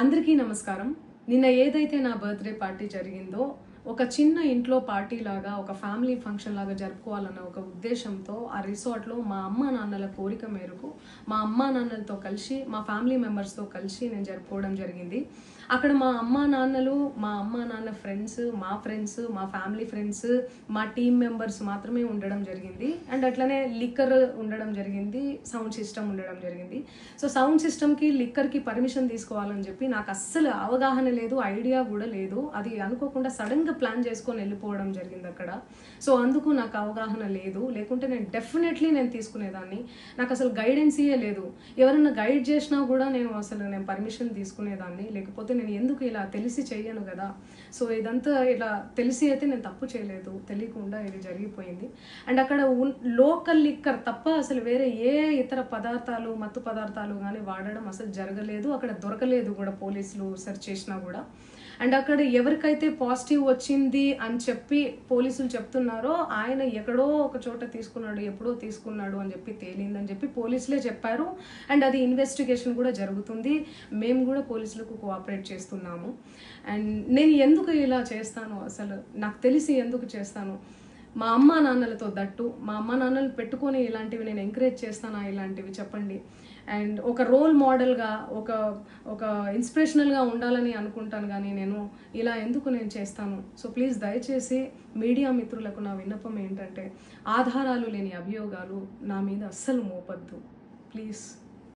అందరికీ నమస్కారం. నిన్న ఏదైతే నా బర్త్డే పార్టీ జరిగిందో ఒక చిన్న ఇంట్లో పార్టీ లాగా ఒక ఫ్యామిలీ ఫంక్షన్ లాగా జరుపుకోవాలన్న ఒక ఉద్దేశంతో ఆ రిసార్ట్లో మా అమ్మా నాన్నల కోరిక మేరకు మా అమ్మా నాన్నలతో కలిసి మా ఫ్యామిలీ మెంబర్స్తో కలిసి నేను జరుపుకోవడం జరిగింది. అక్కడ మా అమ్మా నాన్న ఫ్రెండ్స్, మా ఫ్రెండ్స్, మా ఫ్యామిలీ ఫ్రెండ్స్, మా టీమ్ మెంబర్స్ మాత్రమే ఉండడం జరిగింది. అండ్ అట్లనే లిక్కర్ ఉండడం జరిగింది, సౌండ్ సిస్టమ్ ఉండడం జరిగింది. సో సౌండ్ సిస్టమ్కి లిక్కర్కి పర్మిషన్ తీసుకోవాలని చెప్పి నాకు అస్సలు అవగాహన లేదు, ఐడియా కూడా లేదు. అది అనుకోకుండా సడన్గా ప్లాన్ చేసుకొని వెళ్ళిపోవడం జరిగింది అక్కడ. సో అందుకు నాకు అవగాహన లేదు, లేకుంటే నేను డెఫినెట్లీ తీసుకునేదాన్ని. నాకు అసలు గైడెన్సీయే లేదు. ఎవరైనా గైడ్ చేసినా కూడా నేను పర్మిషన్ తీసుకునేదాన్ని, లేకపోతే నేను ఎందుకు ఇలా తెలిసి చెయ్యను కదా. సో ఇదంతా ఇలా తెలిసి అయితే నేను తప్పు చేయలేదు, తెలియకుండా ఇది జరిగిపోయింది. అండ్ అక్కడ లోకల్ లిక్కర్ తప్ప అసలు వేరే ఏ ఇతర పదార్థాలు, మత్తు పదార్థాలు కానీ వాడడం అసలు జరగలేదు. అక్కడ దొరకలేదు కూడా, పోలీసులు సెర్చ్ చేసినా కూడా. అండ్ అక్కడ ఎవరికైతే పాజిటివ్ వచ్చింది అని చెప్పి పోలీసులు చెప్తున్నారో ఆయన ఎక్కడో ఒక చోట తీసుకున్నాడు, ఎప్పుడో తీసుకున్నాడు అని చెప్పి తేలిందని చెప్పి పోలీసులే చెప్పారు. అండ్ అది ఇన్వెస్టిగేషన్ కూడా జరుగుతుంది. మేము కూడా పోలీసులకు కోఆపరేట్ చేస్తున్నాము. అండ్ నేను ఎందుకు ఇలా చేస్తాను, అసలు నాకు తెలిసి ఎందుకు చేస్తాను, మా అమ్మా నాన్నలతో దట్టు మా అమ్మా నాన్నలు పెట్టుకొని ఇలాంటివి నేను ఎంకరేజ్ చేస్తానా, ఇలాంటివి చెప్పండి. అండ్ ఒక రోల్ మోడల్గా, ఒక ఇన్స్పిరేషనల్గా ఉండాలని అనుకుంటాను, కానీ నేను ఇలా ఎందుకు చేస్తాను. సో ప్లీజ్ దయచేసి మీడియా మిత్రులకు నా విన్నపం ఏంటంటే, ఆధారాలు లేని అభియోగాలు నా మీద అస్సలు మోపద్దు ప్లీజ్.